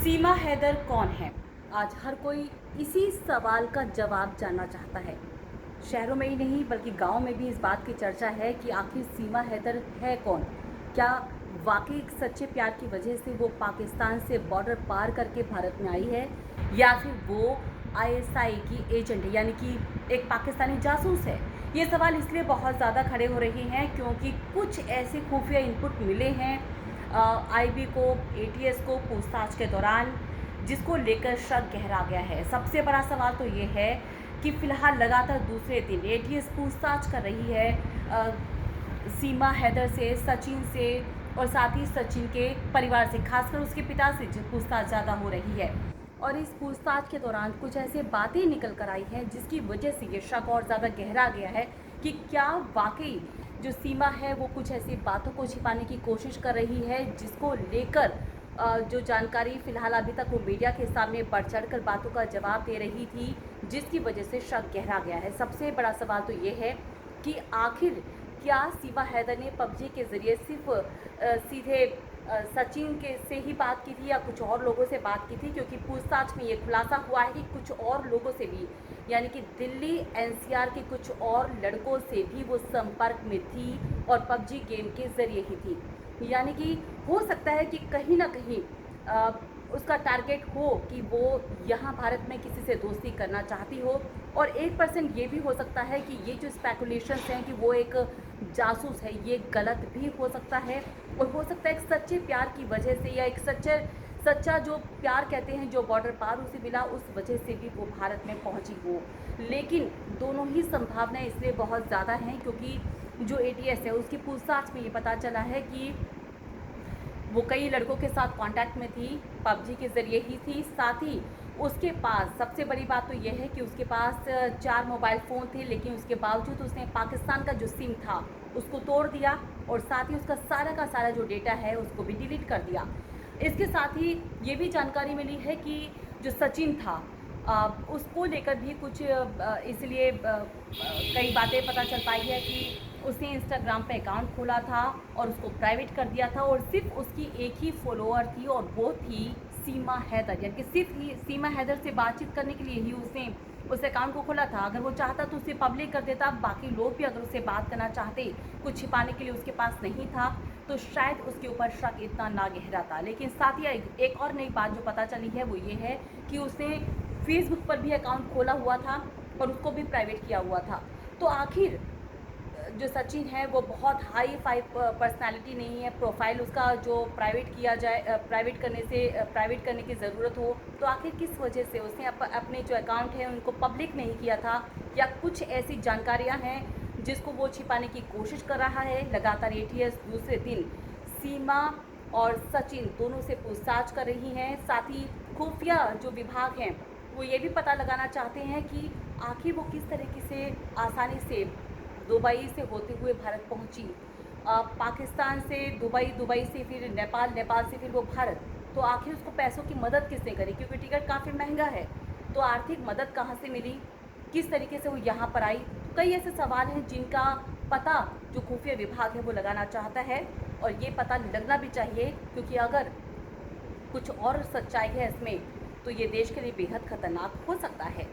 सीमा हैदर कौन है? आज हर कोई इसी सवाल का जवाब जानना चाहता है। शहरों में ही नहीं बल्कि गाँव में भी इस बात की चर्चा है कि आखिर सीमा हैदर है कौन? क्या वाक़ई एक सच्चे प्यार की वजह से वो पाकिस्तान से बॉर्डर पार करके भारत में आई है? या फिर वो आईएसआई की एजेंट है, यानी कि एक पाकिस्तानी जासूस है? ये सवाल इसलिए बहुत ज़्यादा खड़े हो रहे हैं क्योंकि कुछ ऐसे खुफिया इनपुट मिले हैं आईबी को, एटीएस को पूछताछ के दौरान, जिसको लेकर शक गहरा गया है। सबसे बड़ा सवाल तो ये है कि फ़िलहाल लगातार दूसरे दिन एटीएस पूछताछ कर रही है सीमा हैदर से, सचिन से और साथ ही सचिन के परिवार से, खासकर उसके पिता से जो पूछताछ ज़्यादा हो रही है। और इस पूछताछ के दौरान कुछ ऐसी बातें निकल कर आई हैं जिसकी वजह से ये शक और ज़्यादा गहरा गया है कि क्या वाकई जो सीमा है वो कुछ ऐसी बातों को छिपाने की कोशिश कर रही है जिसको लेकर जो जानकारी फ़िलहाल अभी तक वो मीडिया के सामने बढ़ चढ़ कर बातों का जवाब दे रही थी, जिसकी वजह से शक गहरा गया है। सबसे बड़ा सवाल तो ये है कि आखिर क्या सीमा हैदर ने पबजी के ज़रिए सिर्फ सीधे सचिन के से ही बात की थी या कुछ और लोगों से बात की थी, क्योंकि पूछताछ में ये खुलासा हुआ है कि कुछ और लोगों से भी, यानी कि दिल्ली एनसीआर के कुछ और लड़कों से भी वो संपर्क में थी और पबजी गेम के ज़रिए ही थी। यानी कि हो सकता है कि कहीं ना कहीं उसका टारगेट हो कि वो यहाँ भारत में किसी से दोस्ती करना चाहती हो, और 1% ये भी हो सकता है कि ये जो स्पेकुलेशंस हैं कि वो एक जासूस है, ये गलत भी हो सकता है। और हो सकता है एक सच्चे प्यार की वजह से या एक सच्चा जो प्यार कहते हैं जो बॉर्डर पार उसे मिला, उस वजह से भी वो भारत में पहुंची हो। लेकिन दोनों ही संभावनाएं इसलिए बहुत ज़्यादा हैं क्योंकि जो एटीएस है उसकी पूछताछ में ये पता चला है कि वो कई लड़कों के साथ कांटेक्ट में थी, पबजी के ज़रिए ही थी। साथ ही उसके पास सबसे बड़ी बात तो ये है कि उसके पास 4 मोबाइल फ़ोन थे, लेकिन उसके बावजूद उसने पाकिस्तान का जो सिम था उसको तोड़ दिया और साथ ही उसका सारा का सारा जो डेटा है उसको भी डिलीट कर दिया। इसके साथ ही ये भी जानकारी मिली है कि जो सचिन था उसको लेकर भी कुछ इसलिए कई बातें पता चल पाई है कि उसने इंस्टाग्राम पे अकाउंट खोला था और उसको प्राइवेट कर दिया था और सिर्फ उसकी एक ही फॉलोअर थी और वो थी सीमा हैदर, यानी कि सिर्फ ही सीमा हैदर से बातचीत करने के लिए ही उसने उस अकाउंट को खोला था। अगर वो चाहता तो उसे पब्लिक कर देता, बाकी लोग भी अगर उससे बात करना चाहते, कुछ छिपाने के लिए उसके पास नहीं था तो शायद उसके ऊपर शक इतना ना गहरा था। लेकिन साथ ही एक और नई बात जो पता चली है वो ये है कि उसने फेसबुक पर भी अकाउंट खोला हुआ था और उसको भी प्राइवेट किया हुआ था। तो आखिर जो सचिन है वो बहुत हाई फाई पर्सनालिटी नहीं है, प्रोफाइल उसका जो प्राइवेट किया जाए, प्राइवेट करने की ज़रूरत हो, तो आखिर किस वजह से उसने अपने जो अकाउंट है उनको पब्लिक नहीं किया था, या कुछ ऐसी जानकारियां हैं जिसको वो छिपाने की कोशिश कर रहा है। लगातार एटीएस दूसरे दिन सीमा और सचिन दोनों से पूछताछ कर रही हैं। साथ ही खुफिया जो विभाग हैं वो ये भी पता लगाना चाहते हैं कि आखिर वो किस तरीके से आसानी से दुबई से होते हुए भारत पहुंची, पाकिस्तान से दुबई, दुबई से फिर नेपाल, नेपाल से फिर वो भारत। तो आखिर उसको पैसों की मदद किसने करी, क्योंकि टिकट काफ़ी महंगा है। तो आर्थिक मदद कहाँ से मिली, किस तरीके से वो यहाँ पर आई? तो कई ऐसे सवाल हैं जिनका पता जो खुफिया विभाग है वो लगाना चाहता है, और ये पता लगना भी चाहिए, क्योंकि अगर कुछ और सच्चाई है इसमें तो ये देश के लिए बेहद खतरनाक हो सकता है।